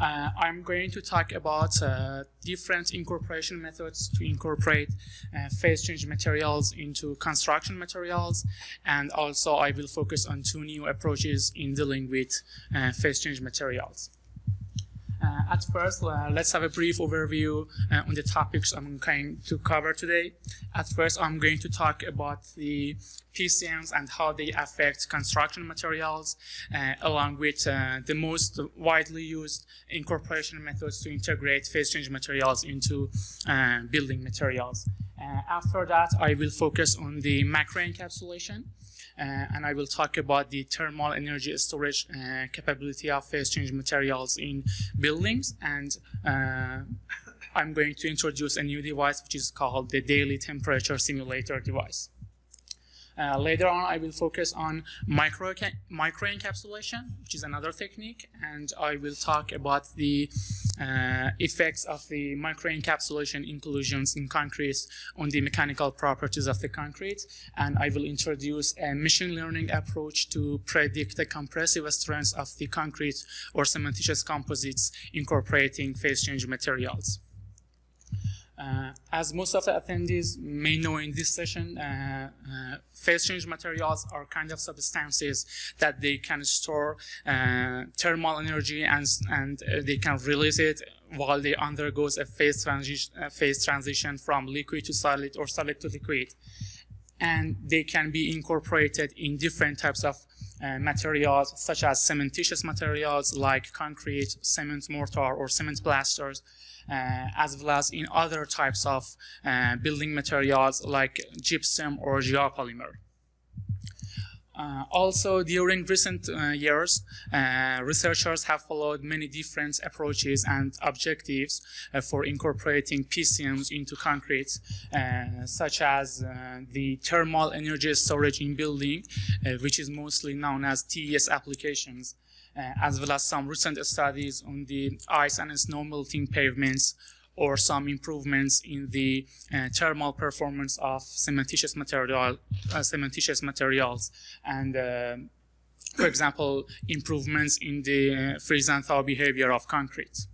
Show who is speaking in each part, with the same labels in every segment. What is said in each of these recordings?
Speaker 1: I'm going to talk about different incorporation methods to incorporate phase change materials into construction materials, and also I will focus on two new approaches in dealing with phase change materials. At first, let's have a brief overview on the topics I'm going to cover today. At first, I'm going to talk about the PCMs and how they affect construction materials, along with the most widely used incorporation methods to integrate phase change materials into building materials. After that, I will focus on the macroencapsulation. And I will talk about the thermal energy storage capability of phase change materials in buildings, and I'm going to introduce a new device which is called the daily temperature simulator device. Later on, I will focus on microencapsulation, which is another technique, and I will talk about the effects of the microencapsulation inclusions in concrete on the mechanical properties of the concrete, and I will introduce a machine learning approach to predict the compressive strength of the concrete or cementitious composites incorporating phase change materials. As most of the attendees may know in this session, phase change materials are kind of substances that they can store thermal energy and they can release it while they undergoes a phase transition from liquid to solid or solid to liquid. And they can be incorporated in different types of materials, such as cementitious materials like concrete, cement mortar, or cement plasters, as well as in other types of building materials like gypsum or geopolymer. Also, during recent years, researchers have followed many different approaches and objectives for incorporating PCMs into concrete, such as the thermal energy storage in building, which is mostly known as TES applications, as well as some recent studies on the ice and snow melting pavements, or some improvements in the thermal performance of cementitious materials, and for example, improvements in the freeze and thaw behavior of concrete.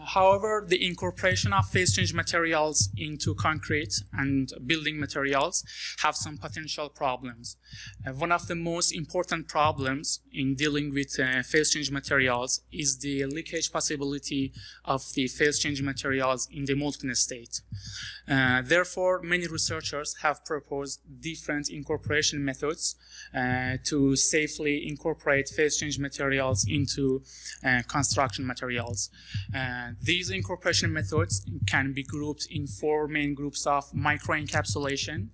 Speaker 1: However, the incorporation of phase change materials into concrete and building materials have some potential problems. One of the most important problems in dealing with phase change materials is the leakage possibility of the phase change materials in the molten state. Therefore, many researchers have proposed different incorporation methods to safely incorporate phase change materials into construction materials. These incorporation methods can be grouped in four main groups of microencapsulation,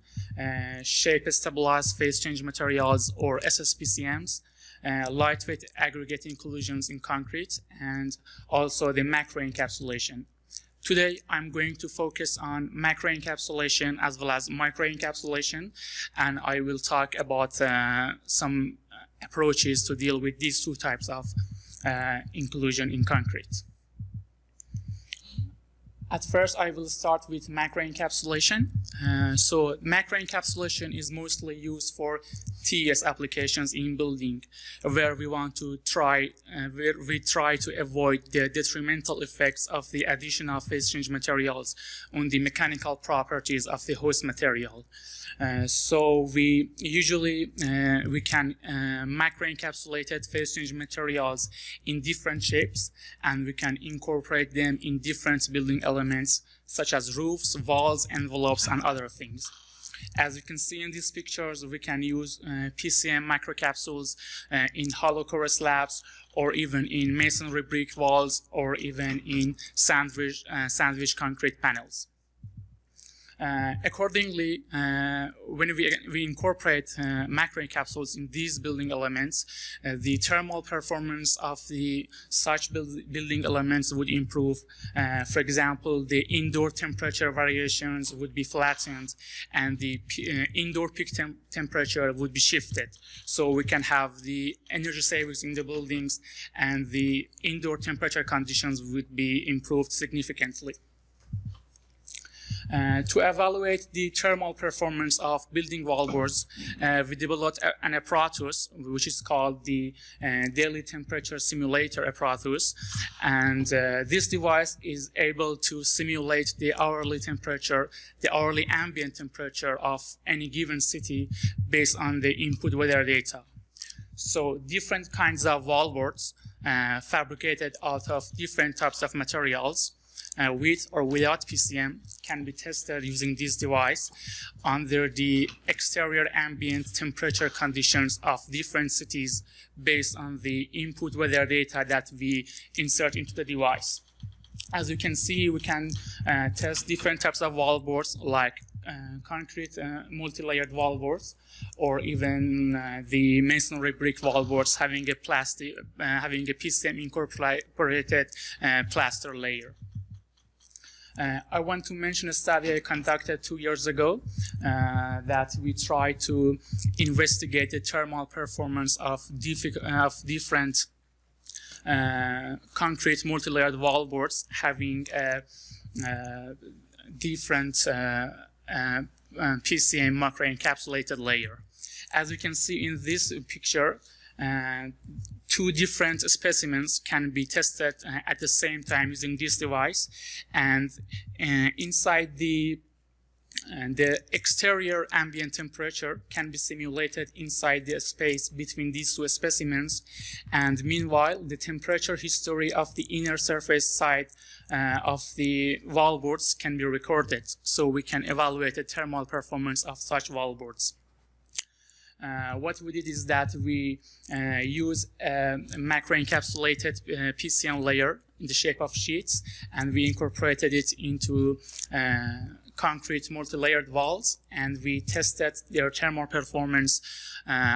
Speaker 1: shape-stabilized phase change materials or SSPCMs, lightweight aggregate inclusions in concrete, and also the macroencapsulation. Today, I'm going to focus on macroencapsulation as well as microencapsulation, and I will talk about some approaches to deal with these two types of inclusion in concrete. At first, I will start with macroencapsulation. So macroencapsulation is mostly used for TES applications in building, where we want to try to avoid the detrimental effects of the addition of phase change materials on the mechanical properties of the host material. So we usually we can macroencapsulate phase change materials in different shapes, and we can incorporate them in different building elements such as roofs, walls, envelopes, and other things. As you can see in these pictures, we can use PCM microcapsules in hollow core slabs, or even in masonry brick walls, or even in sandwich concrete panels. Accordingly, when we incorporate macroencapsules in these building elements, the thermal performance of such building elements would improve. For example, the indoor temperature variations would be flattened, and the indoor peak temperature would be shifted. So we can have the energy savings in the buildings, and the indoor temperature conditions would be improved significantly. To evaluate the thermal performance of building wallboards, we developed an apparatus which is called the daily temperature simulator apparatus, and this device is able to simulate the hourly temperature, the hourly ambient temperature of any given city based on the input weather data. So different kinds of wallboards fabricated out of different types of materials with or without PCM can be tested using this device under the exterior ambient temperature conditions of different cities based on the input weather data that we insert into the device. As you can see, we can test different types of wallboards like concrete multi-layered wallboards, or even the masonry brick wallboards having a PCM incorporated plaster layer. I want to mention a study I conducted 2 years ago that we tried to investigate the thermal performance of different concrete multi-layered wallboards having different PCM macro-encapsulated layer. As you can see in this picture, two different specimens can be tested at the same time using this device, and inside the exterior ambient temperature can be simulated inside the space between these two specimens, and meanwhile the temperature history of the inner surface side of the wallboards can be recorded, so we can evaluate the thermal performance of such wallboards. What we did is that we use a macro-encapsulated PCM layer in the shape of sheets, and we incorporated it into concrete multi-layered walls, and we tested their thermal performance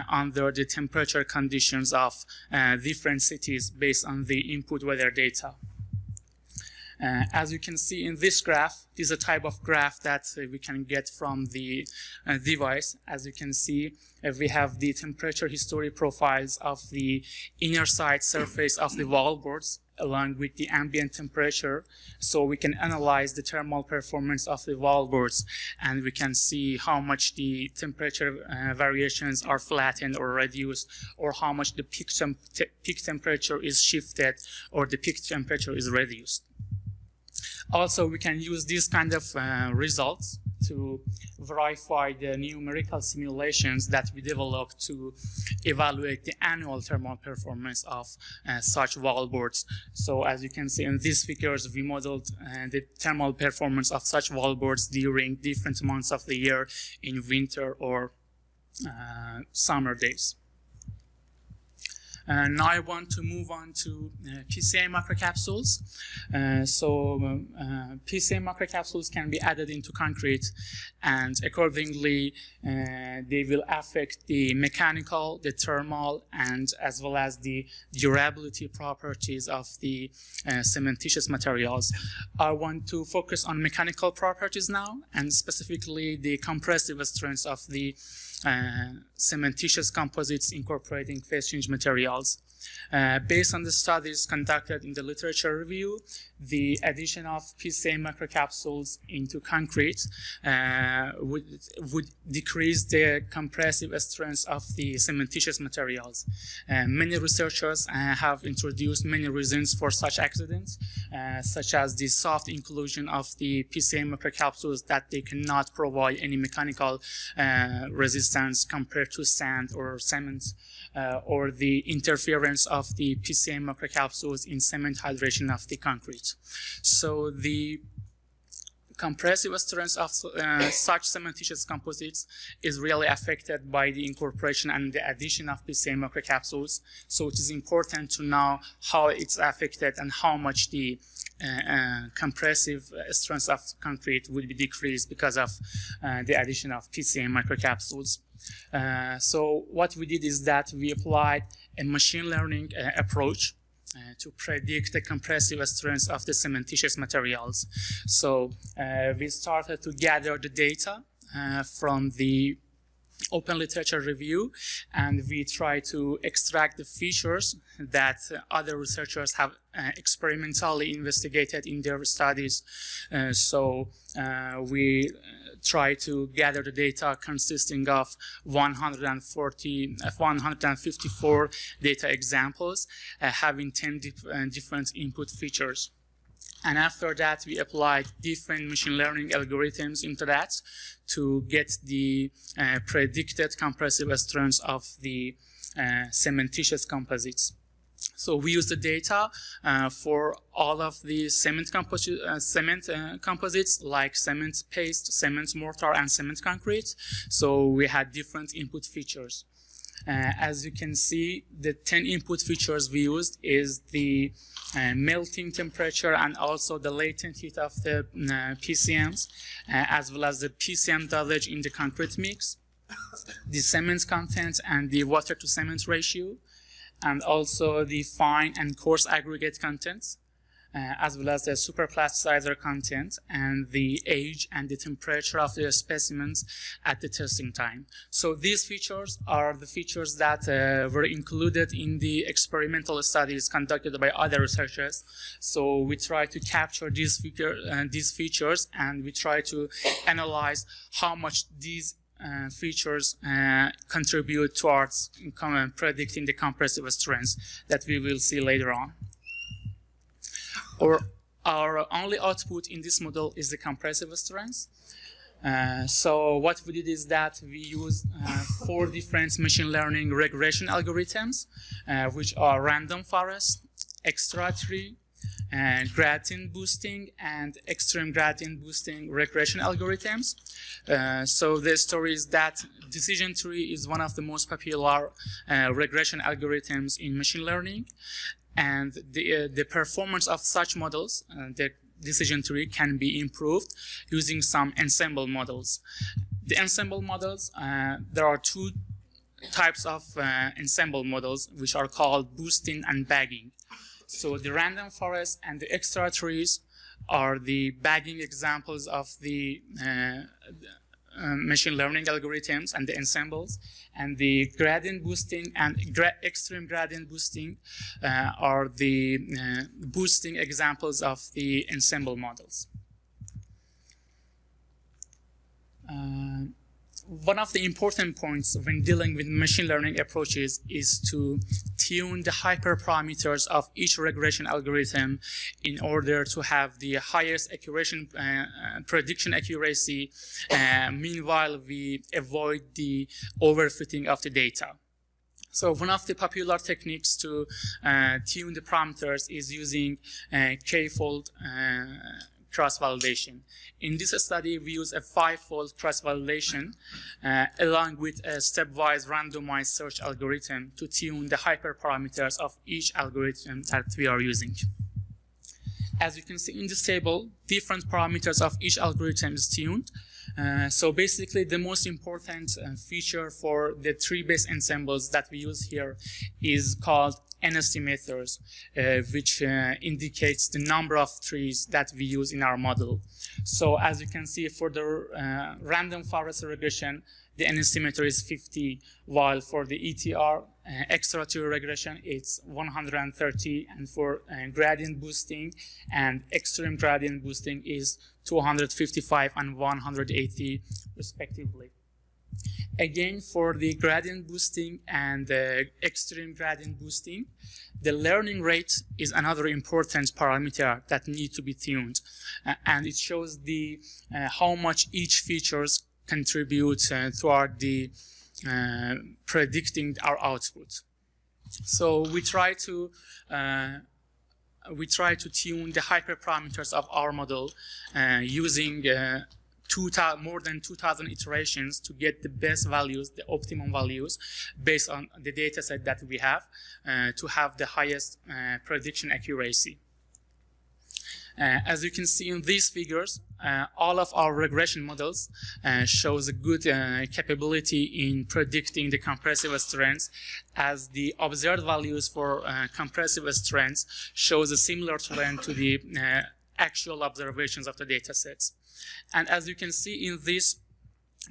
Speaker 1: under the temperature conditions of different cities based on the input weather data. As you can see in this graph, this is a type of graph that we can get from the device. As you can see, we have the temperature history profiles of the inner side surface of the wallboards along with the ambient temperature, so we can analyze the thermal performance of the wallboards, and we can see how much the temperature variations are flattened or reduced, or how much the peak temperature is shifted or the peak temperature is reduced. Also, we can use these kind of results to verify the numerical simulations that we developed to evaluate the annual thermal performance of such wallboards. So as you can see in these figures, we modeled the thermal performance of such wallboards during different months of the year in winter or summer days. Now I want to move on to PCM macrocapsules. PCM macrocapsules can be added into concrete, and accordingly they will affect the mechanical, the thermal, and as well as the durability properties of the cementitious materials. I want to focus on mechanical properties now, and specifically the compressive strengths of the cementitious composites incorporating phase change materials. Based on the studies conducted in the literature review, the addition of PCM macrocapsules into concrete would decrease the compressive strength of the cementitious materials. Many researchers have introduced many reasons for such accidents, such as the soft inclusion of the PCM macrocapsules, that they cannot provide any mechanical resistance compared to sand or cement, or the interference of the PCM macrocapsules in cement hydration of the concrete. So the compressive strength of such cementitious composites is really affected by the incorporation and the addition of PCM macrocapsules. So it is important to know how it's affected and how much the compressive strength of concrete will be decreased because of the addition of PCM macrocapsules. So what we did is that we applied a machine learning approach to predict the compressive strength of the cementitious materials. So we started to gather the data from the open literature review, and we try to extract the features that other researchers have experimentally investigated in their studies. We try to gather the data consisting of 154 data examples, having 10 different input features. And after that, we applied different machine learning algorithms into that to get the predicted compressive strengths of the cementitious composites. So we use the data for all of the cement composites like cement paste, cement mortar, and cement concrete. So we had different input features. As you can see, the 10 input features we used is the melting temperature and also the latent heat of the PCMs, as well as the PCM dosage in the concrete mix, the cement content and the water to cement ratio, and also the fine and coarse aggregate contents, as well as the superplasticizer content and the age and the temperature of the specimens at the testing time. So these features are the features that were included in the experimental studies conducted by other researchers. So we try to capture these features, and we try to analyze how much these features contribute towards predicting the compressive strengths that we will see later on. Our only output in this model is the compressive strength. So what we did is that we used 4 different machine learning regression algorithms, which are random forest, extra tree, gradient boosting, and extreme gradient boosting regression algorithms. So the story is that decision tree is one of the most popular regression algorithms in machine learning. And the performance of such models, the decision tree, can be improved using some ensemble models. The ensemble models, there are 2 types of ensemble models, which are called boosting and bagging. So the random forest and the extra trees are the bagging examples of the machine learning algorithms and the ensembles, and the gradient boosting and extreme gradient boosting are the boosting examples of the ensemble models. One of the important points when dealing with machine learning approaches is to tune the hyperparameters of each regression algorithm in order to have the highest prediction accuracy. Meanwhile, we avoid the overfitting of the data. So one of the popular techniques to tune the parameters is using k-fold cross-validation. In this study, we use a 5-fold cross-validation along with a stepwise randomized search algorithm to tune the hyperparameters of each algorithm that we are using. As you can see in this table, different parameters of each algorithm is tuned. So basically, the most important feature for the tree-based ensembles that we use here is called n-estimators, which indicates the number of trees that we use in our model. So as you can see, for the random forest regression, the n-estimator is 50, while for the ETR, extra tree regression, it's 130, and for gradient boosting and extreme gradient boosting is 255 and 180 respectively. Again, for the gradient boosting and the extreme gradient boosting, the learning rate is another important parameter that needs to be tuned, and it shows the how much each features contribute toward the predicting our output. So we try to tune the hyperparameters of our model using more than 2,000 iterations to get the best values, the optimum values, based on the data set that we have to have the highest prediction accuracy. As you can see in these figures, all of our regression models shows a good capability in predicting the compressive strengths, as the observed values for compressive strengths shows a similar trend to the actual observations of the data sets. And as you can see in this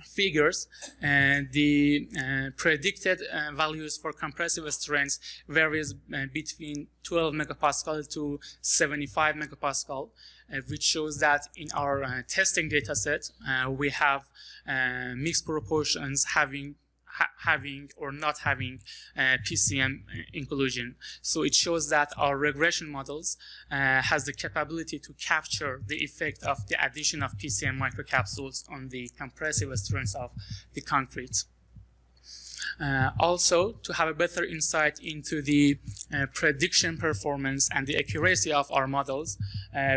Speaker 1: figures, the predicted values for compressive strength varies between 12 megapascal to 75 megapascal, which shows that in our testing data set, we have mixed proportions having or not having PCM inclusion. So it shows that our regression models has the capability to capture the effect of the addition of PCM microcapsules on the compressive strength of the concrete. Also, to have a better insight into the prediction performance and the accuracy of our models,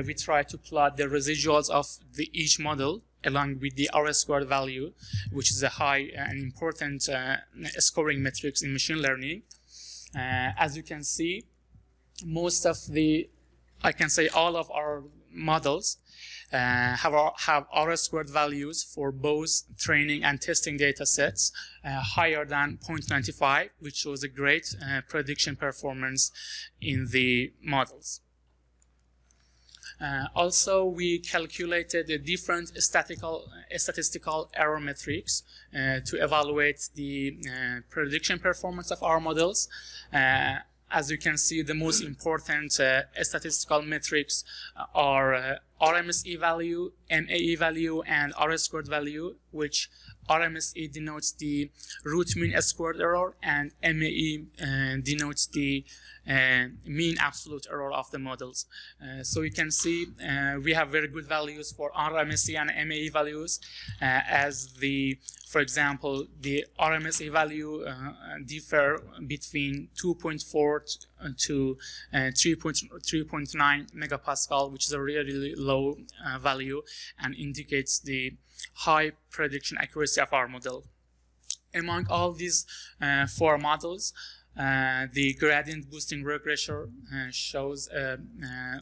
Speaker 1: we try to plot the residuals of each model along with the R-squared value, which is a high and important scoring metrics in machine learning. As you can see, most of I can say all of our models have R-squared values for both training and testing data sets higher than 0.95, which shows a great prediction performance in the models. Also, we calculated the different statistical error metrics to evaluate the prediction performance of our models. As you can see, the most important statistical metrics are RMSE value, MAE value, and R-squared value, which RMSE denotes the root mean squared error, and MAE denotes the mean absolute error of the models. So you can see we have very good values for RMSE and MAE values, for example, the RMSE value differ between 2.4 to 3.9 megapascal, which is a really low value and indicates the high prediction accuracy of our model. Among all these four models, the gradient boosting regressor shows a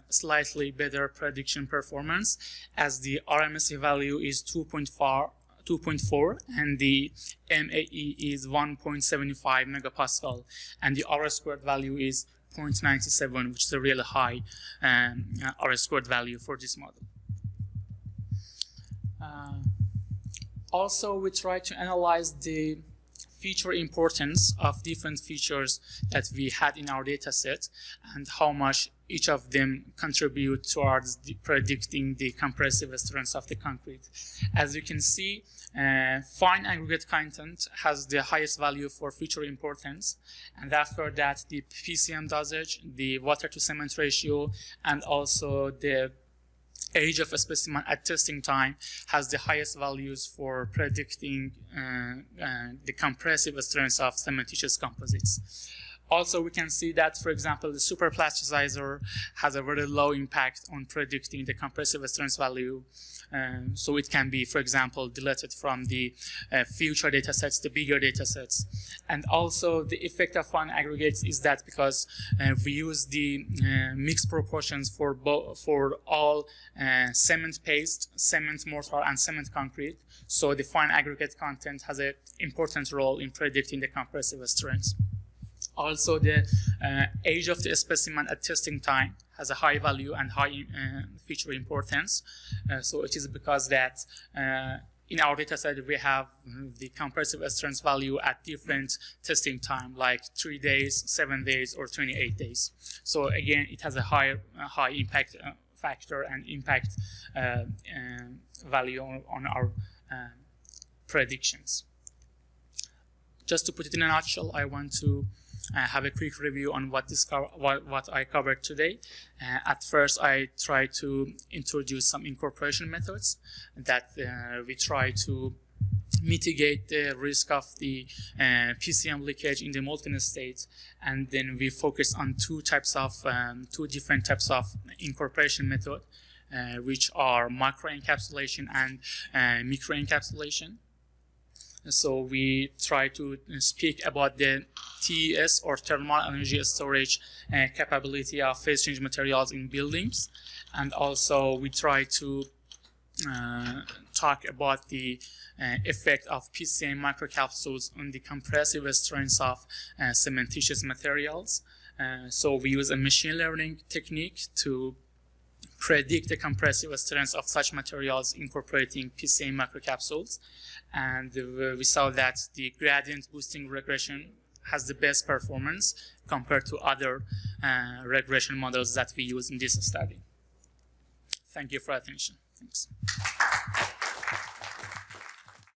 Speaker 1: slightly better prediction performance, as the RMSE value is 2.4 and the MAE is 1.75 megapascal, and the R-squared value is 0.97, which is a really high R-squared value for this model. Also, we try to analyze the feature importance of different features that we had in our data set and how much each of them contribute towards predicting the compressive strength of the concrete. As you can see, fine aggregate content has the highest value for feature importance, and after that the PCM dosage, the water to cement ratio, and also the age of a specimen at testing time has the highest values for predicting the compressive strength of cementitious composites. Also, we can see that, for example, the superplasticizer has a very low impact on predicting the compressive strength value. So it can be, for example, deleted from the future data sets, the bigger data sets. And also the effect of fine aggregates is that because we use the mixed proportions for all cement paste, cement mortar, and cement concrete. So the fine aggregate content has an important role in predicting the compressive strength. Also, the age of the specimen at testing time has a high value and high feature importance. So it is because that in our data set we have the compressive strength value at different testing time, like 3 days, 7 days, or 28 days. So again, it has a high impact factor and impact value on our predictions. Just to put it in a nutshell, I want to have a quick review on what I covered today. At first, I tried to introduce some incorporation methods that we try to mitigate the risk of the PCM leakage in the molten state, and then we focus on two different types of incorporation method, which are macro-encapsulation and microencapsulation. So we try to speak about the TES, or thermal energy storage capability of phase change materials in buildings, and also we try to talk about the effect of PCM microcapsules on the compressive strength of cementitious materials. So we use a machine learning technique to predict the compressive strength of such materials incorporating PCM macrocapsules. And we saw that the gradient boosting regression has the best performance compared to other regression models that we use in this study. Thank you for attention. Thanks.